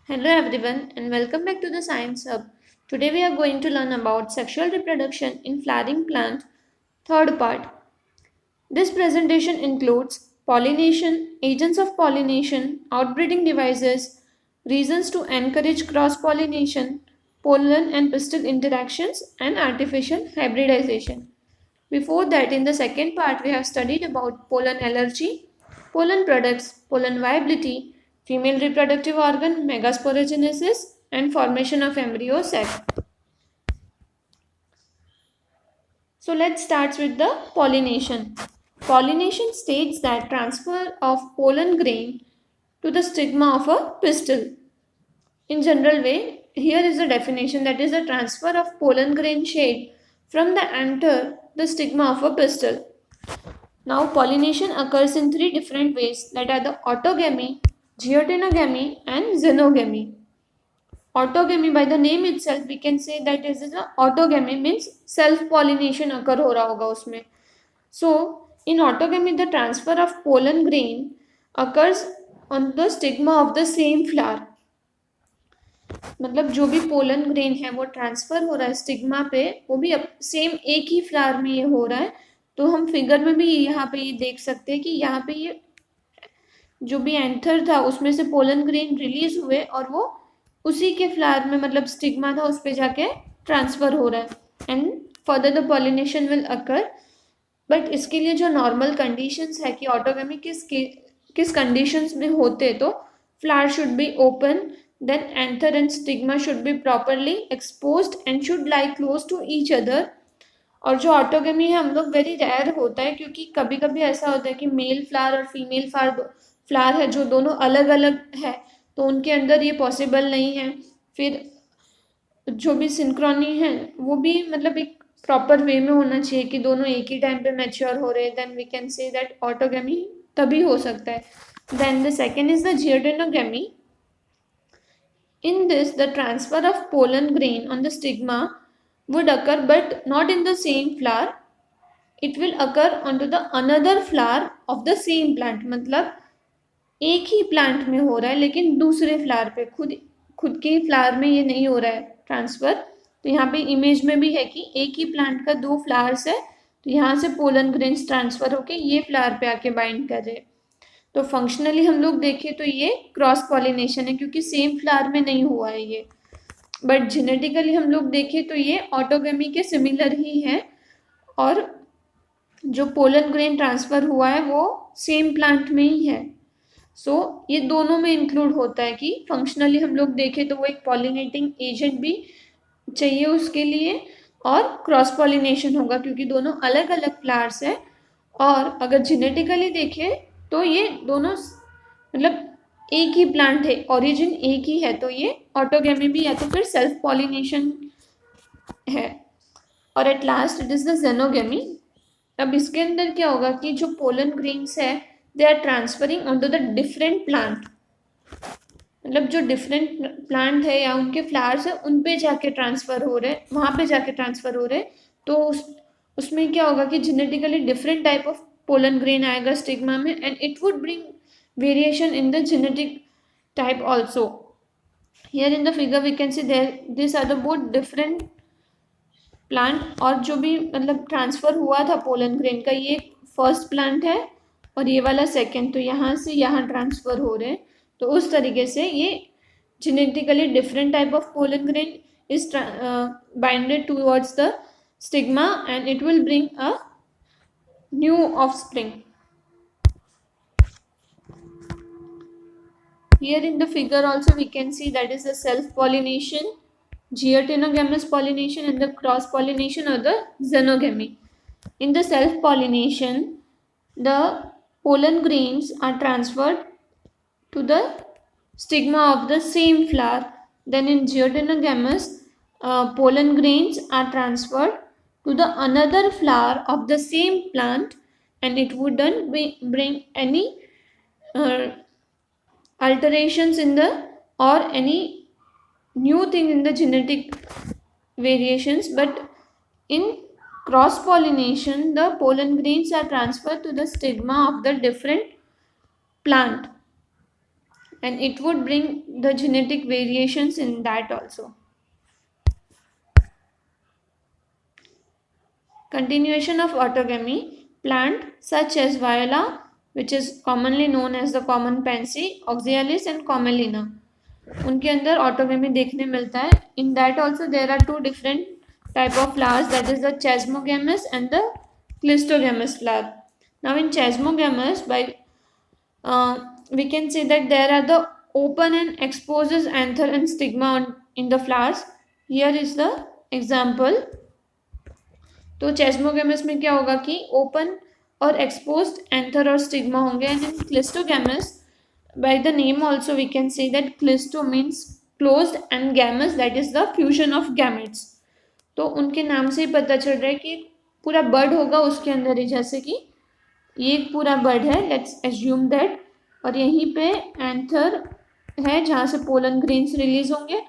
Hello everyone and welcome back to the Science Hub. Today we are going to learn about sexual reproduction in flowering plant, third part. This presentation includes pollination, agents of pollination, outbreeding devices, reasons to encourage cross-pollination, pollen and pistil interactions and artificial hybridization. Before that, in the second part, we have studied about pollen allergy, pollen products, pollen viability, female reproductive organ, megasporogenesis, and formation of embryo sac. So let's start with the pollination. Pollination states that transfer of pollen grain to the stigma of a pistil. In general way, here is the definition, that is the transfer of pollen grain shade from the anther, the stigma of a pistil. Now, pollination occurs in three different ways, that are the autogamy, geotenogamy and xenogamy. Autogamy, by the name itself we can say that is a autogamy means self pollination occur हो रहा होगा उसमें. So in autogamy the transfer of pollen grain occurs on the stigma of the same flower. मतलब जो भी pollen grain है वो transfer हो रहा है स्टिग्मा पे, वो भी सेम एक ही फ्लावर में ये हो रहा है. तो हम फिगर में भी यहाँ पे ये देख सकते हैं कि यहाँ पे ये जो भी एंथर था उसमें से पोलन ग्रेन रिलीज हुए और वो उसी के फ्लावर में मतलब स्टिग्मा था उस पर जाके ट्रांसफर हो रहा है and further the pollination will occur. But इसके लिए जो नॉर्मल कंडीशंस है कि ऑटोगमी किस कंडीशंस में होते तो flower should be open, then anther and stigma should be properly exposed and should lie close to each other. और जो ऑटोगमी है हम लोग वेरी रेयर होता है क्योंकि कभी कभी ऐसा होता है कि मेल फ्लावर और फीमेल फ्लावर है जो दोनों अलग अलग है तो उनके अंदर ये पॉसिबल नहीं है. फिर जो भी सिंक्रोनी है वो भी मतलब एक प्रॉपर वे में होना चाहिए कि दोनों एक ही टाइम पे मैच्योर हो रहे, then we can say that autogamy तभी हो सकता है. Then the second is the geitonogamy. In this, the transfer of pollen grain on the stigma would occur but not in the same flower. It will occur onto the another flower of the same plant. मतलब एक ही plant में हो रहा है लेकिन दूसरे flower पे खुद के फ्लावर में ये नहीं हो रहा है ट्रांसफर. तो यहाँ पे इमेज में भी है कि एक ही प्लांट का दो फ्लावर्स है तो यहाँ से पोलन ग्रेन्स ट्रांसफर होके ये फ्लावर पे आके बाइंड कर रहे हैं. तो फंक्शनली हम लोग देखें तो ये क्रॉस पॉलिनेशन है क्योंकि सेम फ्लावर में नहीं हुआ है ये. बट जेनेटिकली हम लोग देखें तो ये ऑटोगमी के सिमिलर ही है और जो पोलन ग्रेन ट्रांसफर हुआ है वो सेम प्लांट में ही है. सो ये दोनों में इंक्लूड होता है कि फंक्शनली हम लोग देखें तो वो एक पॉलिनेटिंग एजेंट भी चाहिए उसके लिए और क्रॉस पॉलिनेशन होगा क्योंकि दोनों अलग अलग फ्लावर्स है. और अगर जेनेटिकली देखें तो ये दोनों मतलब एक ही प्लांट है, ओरिजिन एक ही है, तो ये ऑटोगेमी भी या तो फिर सेल्फ पॉलिनेशन है. और at last it is the xenogamy. अब इसके अंदर क्या होगा कि जो पोलन ग्रेन्स है they are transferring on to the different plant. मतलब जो डिफरेंट प्लांट है या उनके फ्लावर्स है उन पे जाके ट्रांसफर हो रहे, वहां पे जाके ट्रांसफर हो रहे. तो उसमें क्या होगा कि genetically different type of pollen grain आएगा स्टिग्मा में and it would bring variation in the genetic type also. Here in the figure we can see there this are the both different plant. और जो भी मतलब transfer हुआ था pollen grain का ये फर्स्ट प्लांट है और ये वाला सेकेंड, तो यहाँ से यहाँ ट्रांसफर हो रहे हैं. तो उस तरीके से ये genetically different type of pollen grain is binded towards the stigma and it will bring a new offspring. Here in the figure also we can see that is the self pollination, geoteinogamous pollination and the cross pollination or the xenogamy. In the self pollination, the pollen grains are transferred to the stigma of the same flower. Then in geoteinogamous, pollen grains are transferred to the another flower of the same plant and it wouldn't bring any alterations in the or any new thing in the genetic variations. But in cross pollination the pollen grains are transferred to the stigma of the different plant. and it would bring the genetic variations in that also. Continuation of autogamy. Plant such as viola, which is commonly known as the common pansy, oxyalis and commelina, उनके अंदर ऑटोगमी देखने मिलता है. In that also there are two different type of flowers, that is the chasmogamous and the clistogamous flower. Now in chasmogamous, by we can see that there are the open and exposes anther and stigma in the flowers. Here is the example. तो chasmogamous में क्या होगा कि open और exposed anther और stigma होंगे. And in cleistogamous, by the name also we can say that clisto means closed and gamous, that is the fusion of gametes. तो उनके नाम से ही पता चल रहा है कि पूरा बर्ड होगा उसके अंदर ही, जैसे कि ये एक पूरा बर्ड है, लेट्स एज्यूम दैट, और यहीं पे एंथर है जहाँ से पोलन ग्रेन्स रिलीज होंगे,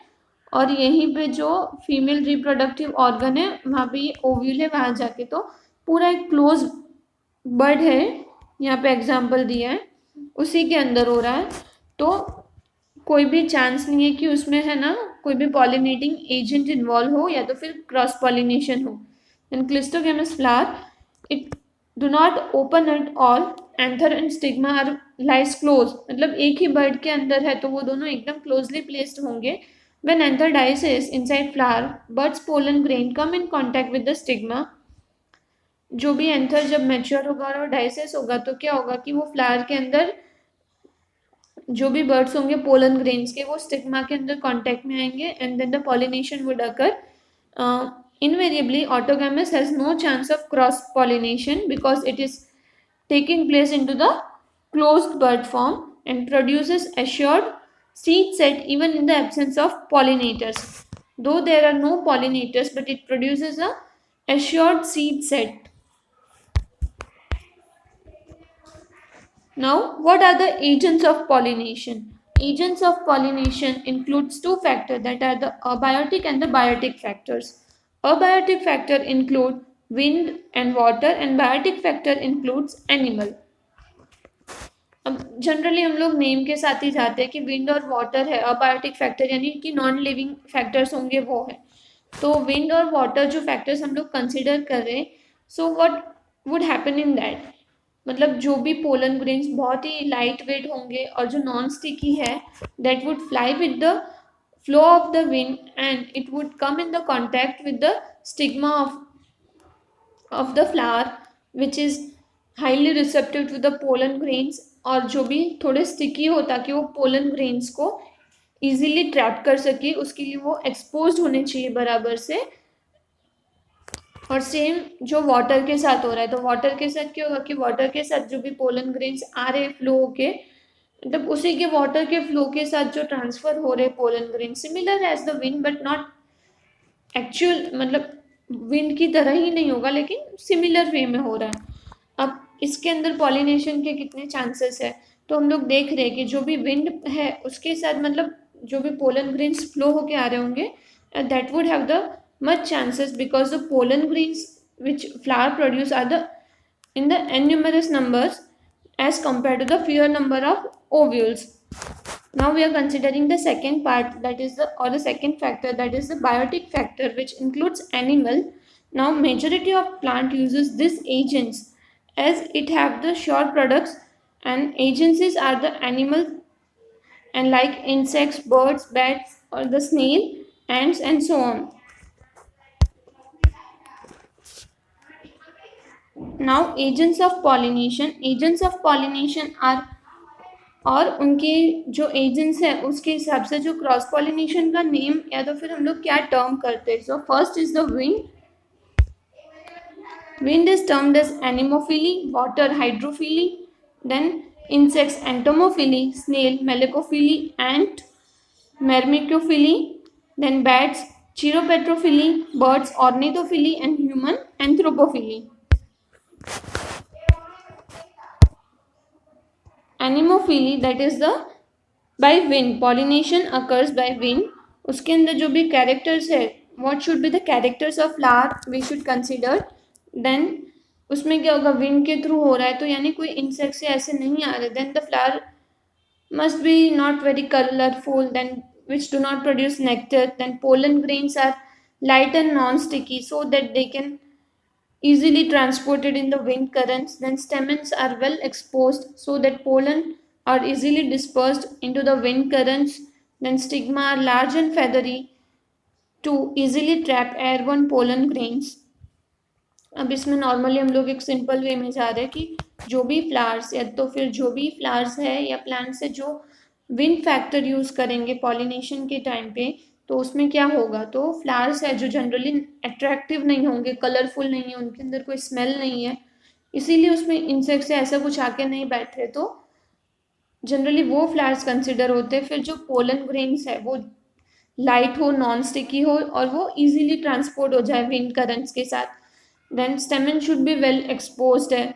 और यहीं पे जो फीमेल रिप्रोडक्टिव ऑर्गन है वहाँ पे ये ओव्यूल है, वहाँ जाके तो पूरा एक क्लोज बर्ड है, यहाँ पे एग्जाम्पल दिया है, उसी के अंदर हो रहा है. तो कोई भी चांस नहीं है कि उसमें है ना कोई भी पॉलिनेटिंग एजेंट इन्वॉल्व हो या तो फिर क्रॉस पॉलिनेशन हो. In cleistogamous flower it do not open at all, anther and stigma are lies close, मतलब एक ही बर्ड के अंदर है तो वो दोनों एकदम क्लोजली प्लेस्ड होंगे. When anther dices inside flower, bird's pollen grain come in contact with the stigma. जो भी एंथर जब मैच्योर होगा और डाइसेस होगा तो क्या होगा कि वो फ्लावर के अंदर जो भी बर्ड्स होंगे पोलन ग्रेन्स के, वो स्टिग्मा के अंदर कांटेक्ट में आएंगे and then the pollination would occur. Invariably, autogamous has no chance of cross pollination because it is taking place into the closed bud form and produces assured seed set even in the absence of pollinators. Though there are no pollinators, but it produces a assured seed set. Now, what are the agents of pollination? Agents of pollination includes two factors, that are the abiotic and the biotic factors. Abiotic factor include wind and water and biotic factor includes animal. अब generally हम लोग name के साथ ही जाते हैं कि wind और water है, अबायोटिक फैक्टर यानी कि नॉन लिविंग फैक्टर्स होंगे वो है. तो विंड और वाटर जो फैक्टर्स हम लोग कंसिडर कर रहे हैं, so what would happen in that, मतलब जो भी पोलन ग्रेन्स बहुत ही लाइट वेट होंगे और जो नॉन स्टिकी है, that would fly with the flow of the wind and it would come in the contact with the stigma of the flower which is highly receptive to the pollen grains, और जो भी थोड़े sticky हो ताकि वो pollen grains को easily trap कर सके, उसके लिए वो एक्सपोज्ड होने चाहिए बराबर से. और सेम जो वाटर के साथ हो रहा है, तो वाटर के साथ क्या होगा कि वाटर के साथ जो भी पोलन ग्रेन्स आ रहे फ्लो के, मतलब उसी के वाटर के फ्लो के साथ जो ट्रांसफर हो रहे pollen grain, similar as the wind but not actual, मतलब विंड की तरह ही नहीं होगा लेकिन सिमिलर वे में हो रहा है. अब इसके अंदर पॉलिनेशन के कितने चांसेस है, तो हम लोग देख रहे हैं कि जो भी विंड है उसके साथ, मतलब जो भी पोलन ग्रेन्स फ्लो होके आ रहे होंगे, that would have the much chances because the pollen grains which flower produce are the in the numerous numbers as compared to the fewer number of ovules. Now we are considering the second part, that is the second factor, that is the biotic factor, which includes animal. Now majority of plant uses these agents as it have the sure products, and agencies are the animal and like insects, birds, bats or the snail, ants and so on. Now agents of pollination are, और उनके जो agents हैं उसके हिसाब से जो cross pollination का name या तो फिर हम लोग क्या टर्म करते हैं. So first is the wind is termed as anemophily, water hydrophily, then insects entomophily, snail malacophily, ant myrmecophily, then bats chiropterophily, birds ornithophily and human anthropophily. Anemophily that is the by wind, pollination occurs by wind. उसके अंदर जो भी characters है, what should be the characters of flower we should consider. Then उसमें क्या होगा, wind के through हो रहा है तो यानी कोई इंसेक्ट से ऐसे नहीं आ रहे, then the flower must be not very colorful, then which do not produce nectar. Then pollen grains are light and non-sticky so that they can easily transported in the wind currents. Then stamens are well exposed so that pollen are easily dispersed into the wind currents. Then stigma are large and feathery to easily trap airborne pollen grains. अब इसमें normally हम लोग एक simple way में जा रहे हैं कि जो भी फ्लावर्स या तो फिर जो भी फ्लावर्स है या प्लांट्स है जो विंड फैक्टर यूज़ करेंगे पॉलिनेशन के टाइम पे, तो उसमें क्या होगा, तो फ्लावर्स है जो जनरली अट्रैक्टिव नहीं होंगे, कलरफुल नहीं है, उनके अंदर कोई स्मेल नहीं है, इसीलिए उसमें इंसेक्ट्स या ऐसा कुछ आके नहीं बैठ रहे, तो जनरली वो फ्लावर्स कंसिडर होते हैं। फिर जो पोलन ग्रेन्स है वो लाइट हो, नॉन स्टिकी हो और वो इजीली ट्रांसपोर्ट हो जाए विंड करंट्स के साथ। Then stamen should be well exposed है,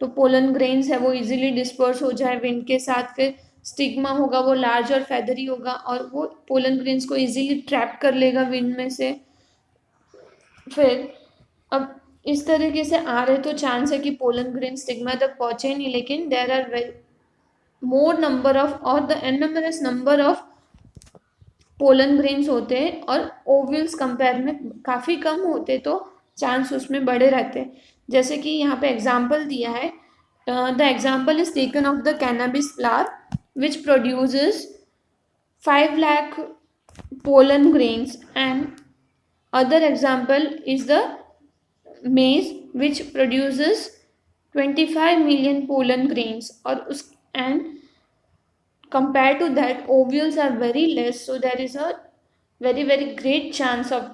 तो पोलन ग्रेन्स है वो इजीली डिस्पर्स हो जाए विंड के साथ। फिर स्टिग्मा होगा वो लार्ज और फेदरी होगा और वो पोलन ग्रेन्स को इजीली ट्रैप कर लेगा विंड में से। फिर अब इस तरीके से आ रहे तो चांस है कि पोलन ग्रेन स्टिग्मा तक पहुंचे नहीं, लेकिन there are very more number of or the enormous number of pollen grains होते हैं और ओव्यूल्स कंपेयर में काफ़ी कम होते, तो चांस उसमें बड़े रहते हैं। जैसे कि यहाँ पे एग्जाम्पल दिया है, the example is taken of the cannabis flower which produces 5 lakh pollen grains, and other example is the maize which produces 25 million pollen grains, और उस and compared to that ovules are very less, so there is a very great chance of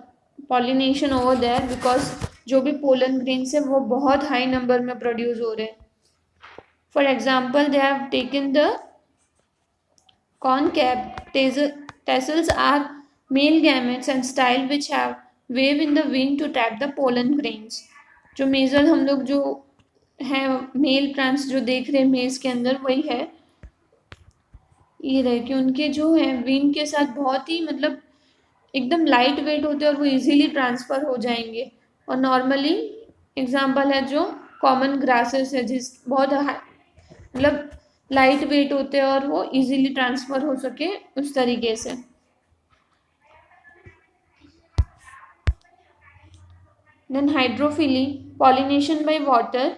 pollination over there because जो भी pollen grains है वो बहुत high number में produce हो रहे हैं। For example, they have taken the concave tassels are male gametes and style which have wave in the wind to trap the pollen grains। जो मेजल हम लोग जो है मेल प्लांट्स जो देख रहे हैं मेज के अंदर वही है, ये रहे कि उनके जो है विंड के साथ बहुत ही मतलब एकदम लाइट वेट होते हैं और वो इजीली ट्रांसफ़र हो जाएंगे। और नॉर्मली एग्जांपल है जो कॉमन ग्रासेस है जिस बहुत मतलब लाइट वेट होते हैं और वो इजीली ट्रांसफ़र हो सके उस तरीके से। Then hydrophily, pollination by water,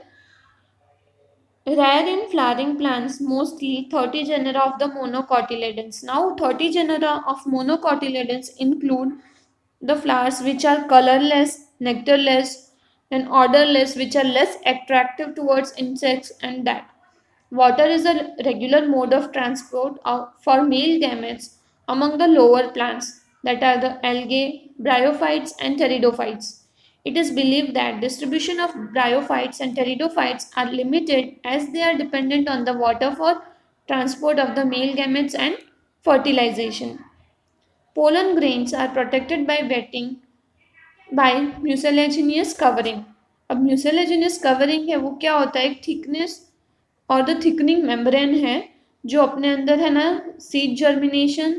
rare in flowering plants, mostly 30 genera of the monocotyledons. Now 30 genera of monocotyledons include the flowers which are colorless, nectarless, and odorless, which are less attractive towards insects, and that water is a regular mode of transport for male gametes among the lower plants, that are the algae, bryophytes, and pteridophytes. It is believed that distribution of bryophytes and pteridophytes are limited as they are dependent on the water for transport of the male gametes and fertilization. Pollen grains are protected by wetting by mucilaginous covering. अब mucilaginous covering है वो क्या होता है, एक thickness और the thickening membrane है जो अपने अंदर है ना सीड जर्मिनेशन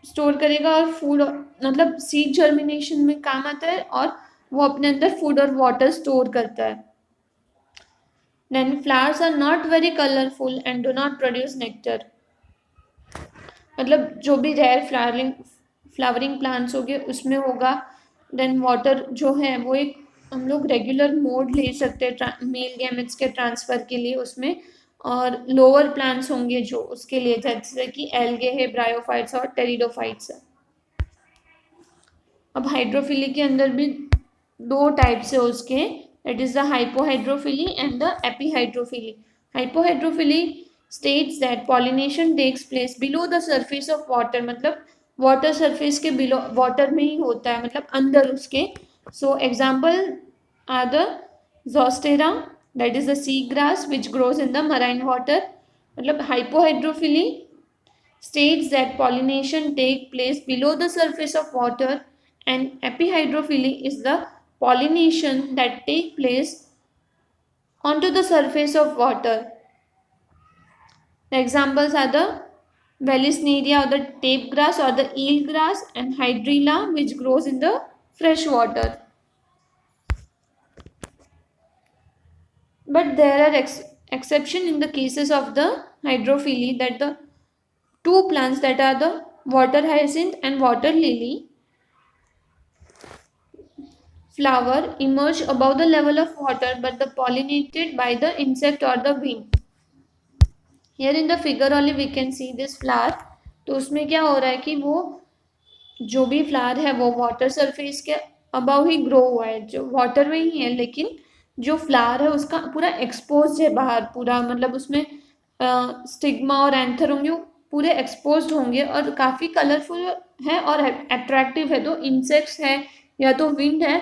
स्टोर करेगा और फूड मतलब सीड जर्मिनेशन में काम आता है और वो अपने अंदर फूड और वाटर स्टोर करता है। Then flowers are not very colourful and do not produce nectar, मतलब जो भी रेयर फ्लावरिंग प्लांट्स हो गए उसमें होगा। देन वाटर जो है वो एक हम लोग रेगुलर मोड ले सकते हैं मेल गैमेट्स के ट्रांसफ़र के लिए उसमें, और लोअर प्लांट्स होंगे जो उसके लिए जैसे कि एल्गे है, ब्रायोफाइट्स और टेरिडोफाइट्स है। अब हाइड्रोफिली के अंदर भी दो टाइप्स है उसके, that is the hypohydrophily and the epihydrophily. Hypohydrophily states that pollination takes place below the surface of water, मतलब वाटर सरफेस के बिलो वाटर में ही होता है, मतलब अंदर उसके। So example are the Zostera, that is the sea grass which grows in the marine water. मतलब hypohydrophily states that pollination take place below the surface of water, and epihydrophily is the pollination that take place onto the surface of water. The examples are the Vallisneria or the tape grass or the eel grass, and Hydrilla which grows in the fresh water. But there are exception in the cases of the hydrophily, that the two plants that are the water hyacinth and water lily flower emerge above the level of water but the pollinated by the insect or the wind. Here in the figure only we can see this flower. तो उसमें क्या हो रहा है कि वो जो भी फ्लावर है वो वाटर सरफेस के अबव ही ग्रो हुआ है, जो वाटर में ही है, लेकिन जो फ्लावर है उसका पूरा एक्सपोज है बाहर, पूरा मतलब उसमें स्टिग्मा और एंथर होंगे, वो पूरे एक्सपोज होंगे और काफ़ी कलरफुल है और अट्रैक्टिव है। तो इंसेक्ट्स है या तो विंड है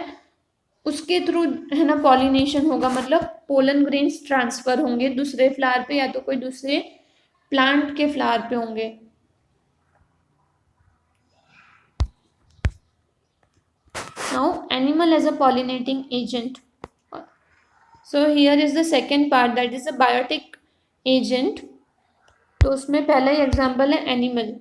उसके थ्रू है ना पॉलिनेशन होगा, मतलब पोलन ग्रेन्स ट्रांसफर होंगे दूसरे फ्लावर पे या तो कोई दूसरे प्लांट के फ्लावर पे होंगे। Now, animal as a pollinating agent. So here is the second part, that is a biotic agent. तो उसमें पहला ही एग्जाम्पल है animal.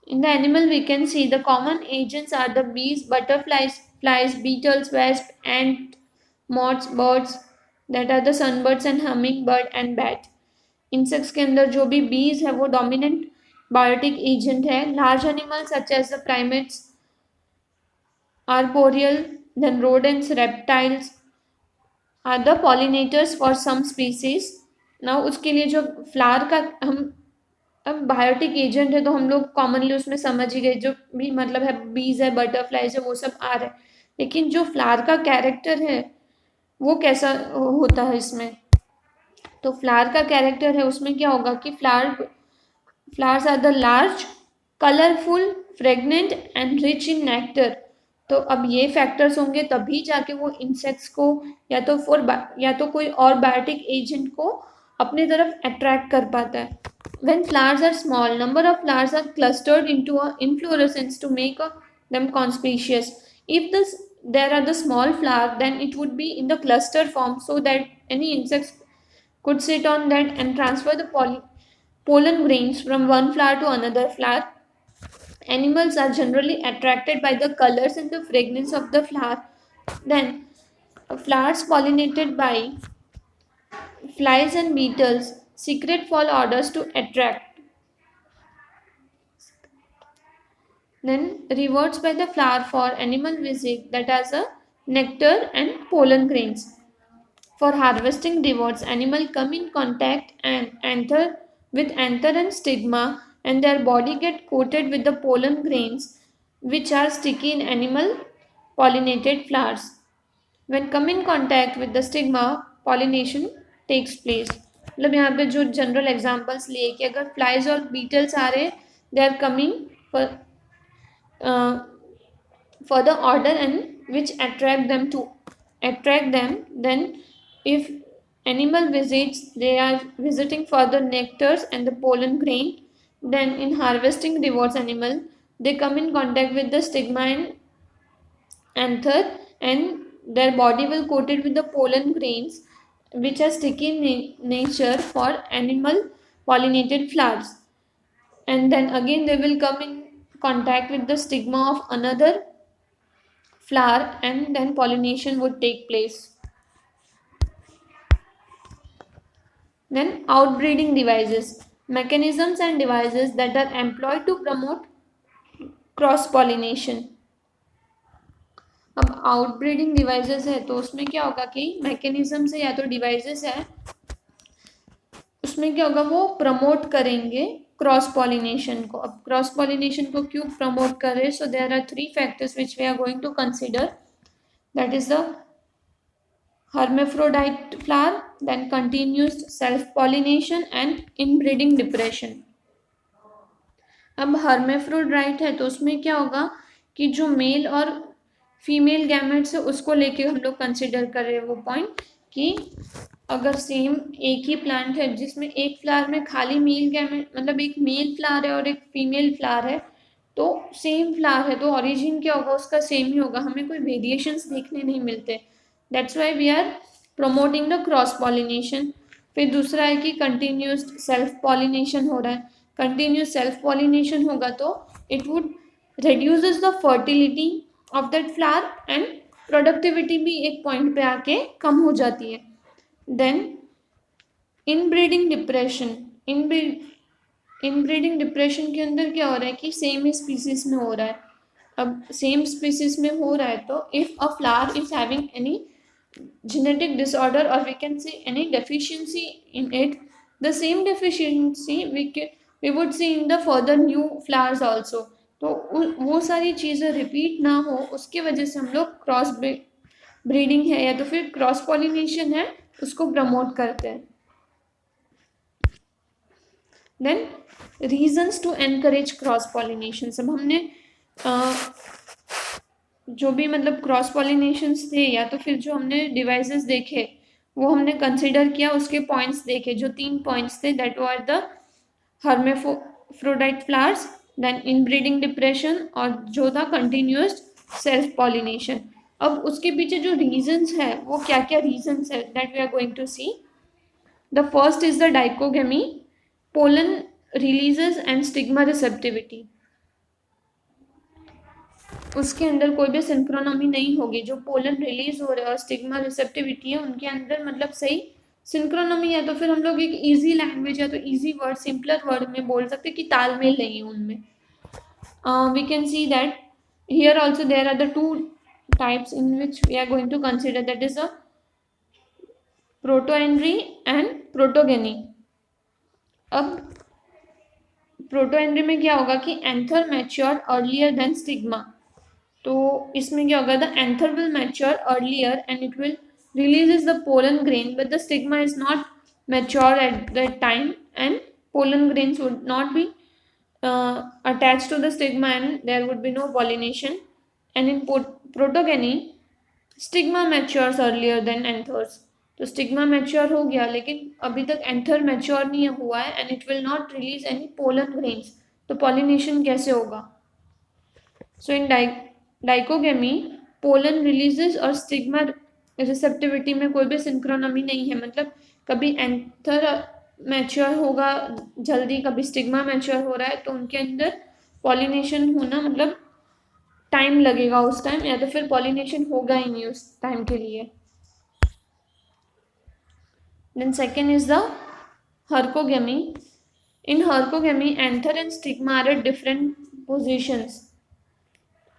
In the animal we can see the common agents are the bees, butterflies, flies, beetles, wasps, ant, moths, birds, that are the sunbirds and hummingbird and bat. Insects के अंदर जो भी bees है वो dominant biotic agent है। Large animals such as the primates, arboreal, then rodents, reptiles are the pollinators for some species. Now उसके लिए जो फ्लावर का हम अब बायोटिक एजेंट है तो हम लोग कॉमनली उसमें समझ ही गए, जो भी मतलब है बीज है, बटरफ्लाइज है, वो सब आ रहे हैं, लेकिन जो फ्लावर का कैरेक्टर है वो कैसा होता है इसमें। तो फ्लावर का कैरेक्टर है उसमें क्या होगा कि flowers are the large, colourful, fragrant and rich in nectar. तो अब ये फैक्टर्स होंगे तभी जाके वो इंसेक्ट्स को या तो कोई और बायोटिक एजेंट को अपनी तरफ अट्रैक्ट कर पाता है। When flowers are small, number of flowers are clustered into a inflorescence to make them conspicuous. If there are the small flower, then it would be in the cluster form so that any insects could sit on that and transfer the pollen grains from one flower to another flower. Animals are generally attracted by the colors and the fragrance of the flower. Then, flowers pollinated by flies and beetles secrete fall odors to attract. Then, rewards by the flower for animal visit, that has a nectar and pollen grains. For harvesting rewards, animals come in contact and anther with anther and stigma, and their body get coated with the pollen grains, which are sticky in animal pollinated flowers. When come in contact with the stigma, pollination takes place. मतलब यहाँ पे जो general examples लिए कि अगर flies और beetles आ रहे, they are coming for the order and which attract them, then if animal visits, they are visiting for the nectars and the pollen grain. Then in harvesting rewards animal, they come in contact with the stigma and anther, and their body will coated with the pollen grains which are sticky in nature for animal pollinated flowers. And then again they will come in contact with the stigma of another flower and then pollination would take place. Then outbreeding devices, mechanisms and devices that are employed to promote cross pollination. अब outbreeding devices है तो उसमें क्या होगा कि mechanism से या तो डिवाइसेस है उसमें क्या होगा वो प्रमोट करेंगे क्रॉस पॉलिनेशन को। अब क्रॉस पॉलिनेशन को क्यों प्रमोट कर रहे, so there are 3 factors which we are going to consider, that is the hermaphrodite flower, then continuous self pollination and inbreeding depression. अब hermaphrodite है तो उसमें क्या होगा कि जो मेल और फीमेल गैमेट्स है उसको लेके हम लोग कंसिडर कर रहे हैं वो पॉइंट कि अगर सेम एक ही प्लांट है जिसमें एक फ्लावर में खाली मेल गैमेट मतलब एक मेल फ्लावर है और एक फीमेल फ्लावर है, तो सेम फ्लावर है तो ओरिजिन क्या होगा उसका सेम ही होगा, हमें कोई वेरिएशंस देखने नहीं मिलते। That's why we are promoting the cross pollination. फिर दूसरा है कि कंटिन्यूस सेल्फ पॉलिनेशन हो रहा है। कंटिन्यूस सेल्फ पॉलिनेशन होगा तो it would reduces the fertility of that flower and productivity भी एक पॉइंट पे आके कम हो जाती है। then inbreeding depression, inbreeding depression के अंदर क्या हो रहा है कि सेम स्पीसीज में हो रहा है. अब सेम स्पीसीज में हो रहा है तो if a flower is having any genetic disorder or we can say any deficiency in it, the same deficiency we would see in the further new flowers also. तो वो सारी चीज़ें रिपीट ना हो उसकी वजह से हम लोग क्रॉस ब्रीडिंग है या तो फिर क्रॉस पॉलिनेशन है उसको प्रमोट करते हैं. Then reasons to encourage cross pollination. सब हमने जो भी मतलब क्रॉस पॉलिनेशंस थे या तो फिर जो हमने डिवाइसेस देखे वो हमने कंसिडर किया, उसके पॉइंट्स देखे जो 3 पॉइंट्स थे that were the hermaphrodite flowers, then inbreeding depression और जो था कंटिन्यूअस सेल्फ पॉलिनेशन. अब उसके पीछे जो रीजंस है वो क्या क्या रीजंस है that we are going to see. The first is the dichogamy, pollen releases and stigma receptivity. उसके अंदर कोई भी सिंक्रोनमी नहीं होगी. जो पोलन रिलीज हो रहा है और स्टिग्मा रिसेप्टिविटी है उनके अंदर मतलब सही सिंक्रोनमी है. तो फिर हम लोग एक इजी लैंग्वेज या तो इजी वर्ड सिंपलर वर्ड में बोल सकते कि तालमेल नहीं है उनमें. We can see that here also there are the two types in which we are going to consider, that is a protoandry and protogeny. अब प्रोटोएंड्री में क्या होगा कि anther mature earlier than stigma. तो इसमें क्या होगा, the anther will mature earlier and it will releases the pollen grain but the stigma is not mature at that time and pollen grains would not be attached to the stigma and there would be no pollination. And in protogeny stigma matures earlier than anthers. तो stigma mature हो गया लेकिन अभी तक anther mature नहीं हुआ है and it will not release any pollen grains. तो पॉलिनेशन कैसे होगा. सो इन डाइकोगेमी पोलन रिलीजेस और स्टिग्मा रिसेप्टिविटी में कोई भी सिंक्रोनमी नहीं है. मतलब कभी एंथर मैच्योर होगा जल्दी, कभी स्टिग्मा मैच्योर हो रहा है तो उनके अंदर पॉलिनेशन होना मतलब टाइम लगेगा उस टाइम या तो फिर पॉलिनेशन होगा ही नहीं उस टाइम के लिए. Then second is the hercogamy. In hercogamy, anther and stigma are at different positions.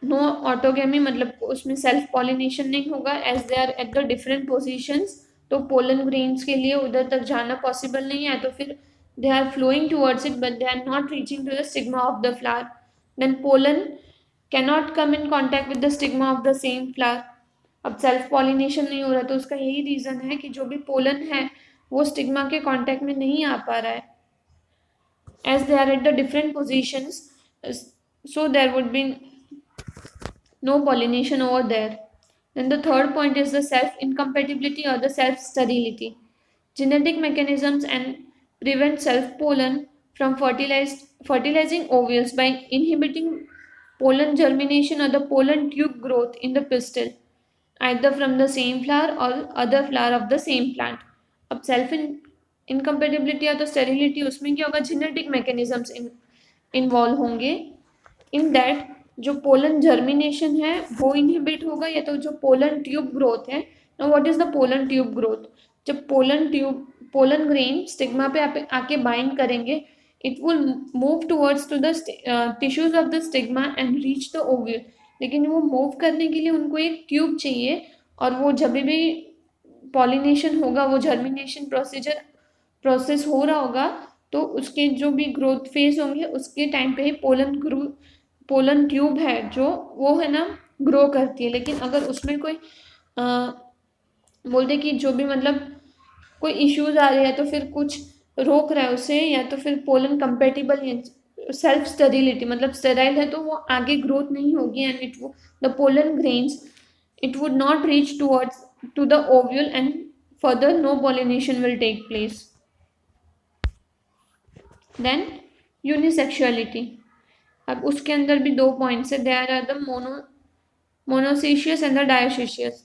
No autogamy मतलब उसमें सेल्फ पॉलिनेशन नहीं होगा as they are at the different positions. तो पोलन ग्रेन्स के लिए उधर तक जाना पॉसिबल नहीं है तो फिर they are flowing towards it but they are not reaching to the stigma of the flower. Then pollen cannot come in contact with the stigma of the same flower. अब सेल्फ पॉलिनेशन नहीं हो रहा तो उसका यही reason है कि जो भी पोलन है वो स्टिग्मा के कांटेक्ट में नहीं आ पा रहा है as they are at the different positions. So there would be no pollination over there. Then the third point is the self incompatibility or the self sterility. Genetic mechanisms and prevent self pollen from fertilizing ovules by inhibiting pollen germination or the pollen tube growth in the pistil either from the same flower or other flower of the same plant. अब self incompatibility या तो sterility उसमें क्या होगा, genetic mechanisms involve होंगे. In that जो pollen germination है वो इनहिबिट होगा या तो जो पोलन ट्यूब ग्रोथ है. Now what is the pollen tube growth. जब पोलन ग्रेन स्टिग्मा पे आके बाइंड करेंगे it will move towards to the tissues of the stigma and reach the ovule. लेकिन वो मूव करने के लिए उनको एक ट्यूब चाहिए और वो जब भी पॉलिनेशन होगा वो जर्मिनेशन प्रोसेस हो रहा होगा तो उसके जो भी ग्रोथ फेज होंगे उसके टाइम पे ही पोलन ट्यूब है जो वो है ना ग्रो करती है. लेकिन अगर उसमें कोई बोलते कि जो भी मतलब कोई इश्यूज आ रहे हैं तो फिर कुछ रोक रहा है उसे या तो फिर पोलन कंपेटिबल सेल्फ स्टेरिलिटी मतलब स्टेराइल है तो वो आगे ग्रोथ नहीं होगी and it the pollen grains it would not reach towards to the ovule and further no pollination will take place. Then unisexuality. अब उसके अंदर भी दो पॉइंट्स है. there are the monoecious and the dioecious.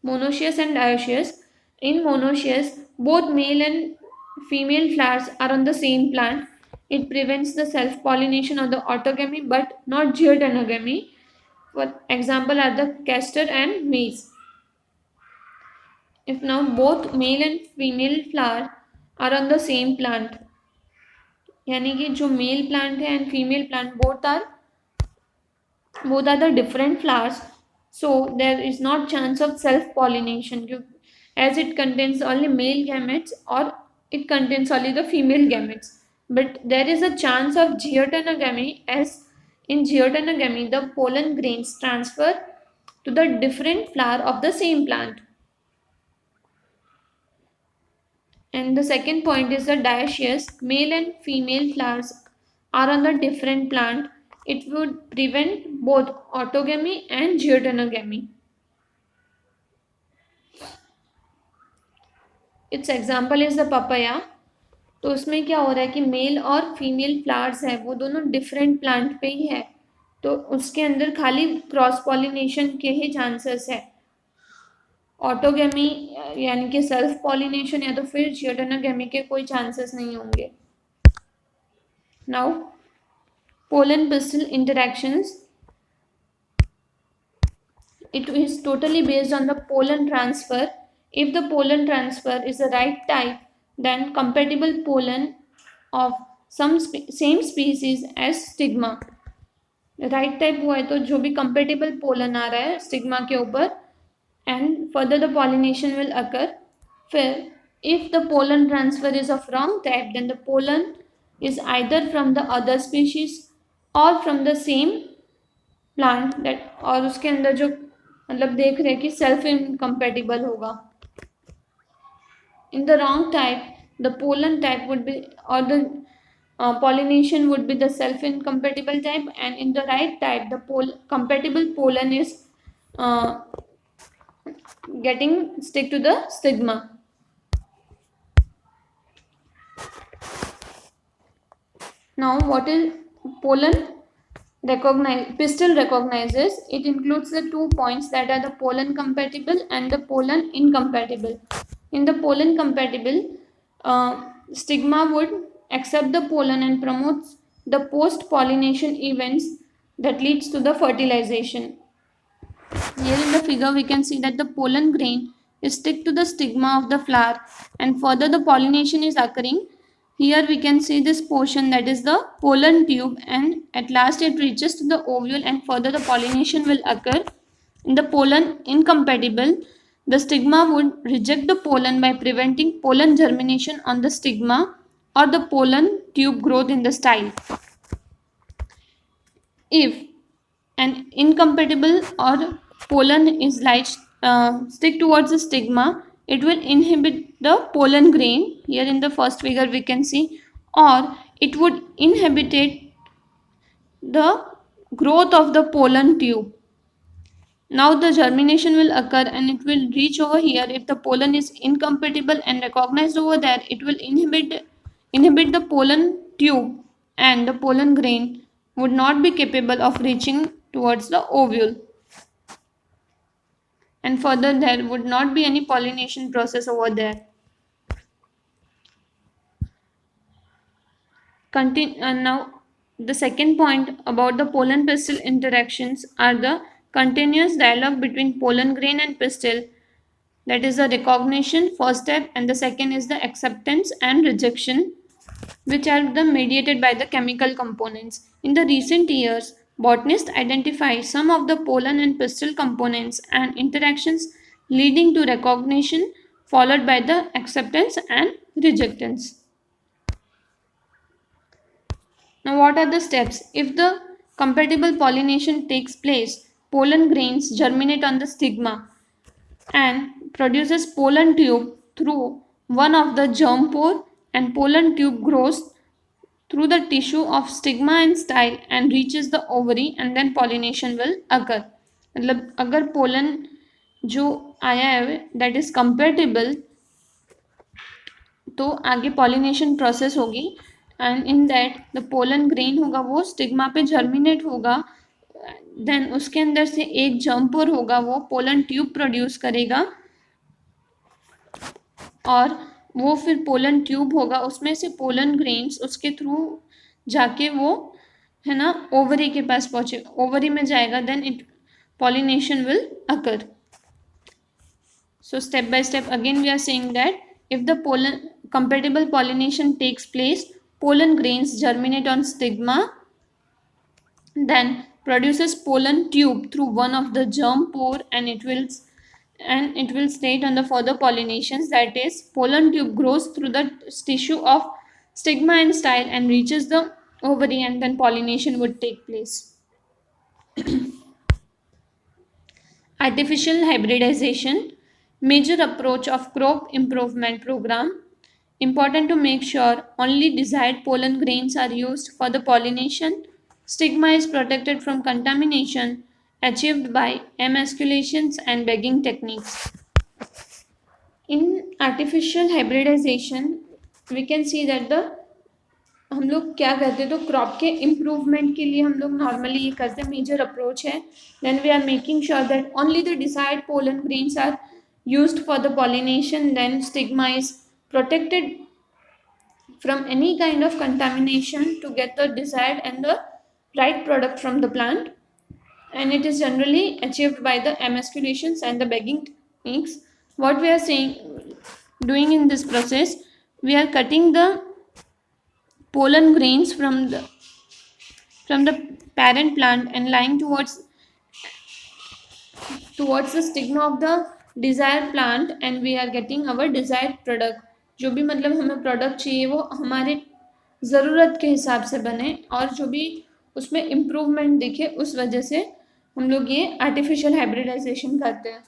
Monoecious and dioecious. In monoecious both male and female flowers are on the same plant. It prevents the self pollination or the autogamy but not geotenogamy. For example are the castor and maize. if now both male and female flower are on the same plant, यानी कि जो male plant है and female plant both are the different flowers, so there is not chance of self pollination as it contains only male gametes or it contains only the female gametes. But there is a chance of geotenogamy, as in geotenogamy the pollen grains transfer to the different flower of the same plant. And the second point is the dioecious male and female flowers are on the different plant. It would prevent both autogamy and geotenogamy. Its example is the papaya. तो उसमें क्या हो रहा है कि mail और female flowers है वो दोनों डिफरेंट प्लांट पे ही है, तो उसके अंदर खाली क्रॉस पॉलिनेशन के ही चांसेस है. ऑटोगेमी यानी कि सेल्फ पॉलिनेशन या तो फिर जियोटेनोगेमी के कोई चांसेस नहीं होंगे. Now pollen pistil interactions, it is totally based on the pollen transfer. If the pollen transfer is the right type, then compatible pollen of some same species as stigma. Right type हुआ है तो जो भी compatible pollen आ रहा है stigma के ऊपर, and further the pollination will occur. फिर if the pollen transfer is of wrong type, then the pollen is either from the other species or from the same plant that, और उसके अंदर जो मतलब देख रहे हैं कि सेल्फ इनकम्पेटिबल होगा. In the wrong type, the pollen type would be, or the pollination would be the self-incompatible type, and in the right type, the compatible pollen is getting stick to the stigma. Now, what is pollen? Pistil recognizes. It includes the 2 points that are the pollen compatible and the pollen incompatible. In the pollen compatible, stigma would accept the pollen and promotes the post pollination events that leads to the fertilization. Here in the figure we can see that the pollen grain is stick to the stigma of the flower and further the pollination is occurring. Here we can see this portion, that is the pollen tube, and at last it reaches to the ovule and further the pollination will occur. In the pollen incompatible, the stigma would reject the pollen by preventing pollen germination on the stigma or the pollen tube growth in the style. If an incompatible or pollen is stick towards the stigma, it will inhibit the pollen grain. Here in the first figure we can see, or it would inhibit the growth of the pollen tube. Now the germination will occur and it will reach over here. If the pollen is incompatible and recognized over there, it will inhibit the pollen tube and the pollen grain would not be capable of reaching towards the ovule. And further there would not be any pollination process over there. Now the second point about the pollen pistil interactions are the continuous dialogue between pollen grain and pistil. That is the recognition, first step, and the second is the acceptance and rejection, which are mediated by the chemical components. In the recent years, botanists identify some of the pollen and pistil components and interactions leading to recognition, followed by the acceptance and rejectance. Now, what are the steps? If the compatible pollination takes place, pollen grains germinate on the stigma and produces pollen tube through one of the germ pore, and pollen tube grows through the tissue of stigma and style and reaches the ovary, and then pollination will occur. मतलब अगर pollen जो आया है that is compatible, तो आगे pollination process होगी, and in that the pollen grain होगा वो stigma पे germinate होगा, then उसके अंदर से एक germ pore होगा, वो pollen tube produce करेगा, और वो फिर पोलन ट्यूब होगा, उसमें से पोलन ग्रेन्स उसके थ्रू जाके वो है ना ओवरी के पास पहुंचे, ओवरी में जाएगा, then it pollination will occur. So step by step again we are saying that if the pollen compatible pollination takes place, pollen grains germinate on stigma, then produces pollen tube through one of the germ pore, and it will state on the further pollinations, that is pollen tube grows through the tissue of stigma and style and reaches the ovary, and then pollination would take place. Artificial hybridization, major approach of crop improvement program. Important to make sure only desired pollen grains are used for the pollination. Stigma is protected from contamination achieved by emasculations and bagging techniques. In artificial hybridization, we can see that the हम लोग क्या करते हैं, तो crop के improvement के लिए हम लोग नॉर्मली ये करते हैं, मेजर अप्रोच है. Then we are making sure that only the decide pollen grains are used for the pollination. Then stigma is protected from any kind of contamination to get the desired and the right product from the plant, and it is generally achieved by the emasculations and the bagging techniques. What we are saying doing in this process, we are cutting the pollen grains from the parent plant and lying towards the stigma of the desired plant, and we are getting our desired product. जो भी मतलब हमें product चाहिए वो हमारे ज़रूरत के हिसाब से बने और जो भी उसमें इम्प्रूवमेंट दिखे, उस वजह से हम लोग ये आर्टिफिशियल हाइब्रिडाइजेशन करते हैं.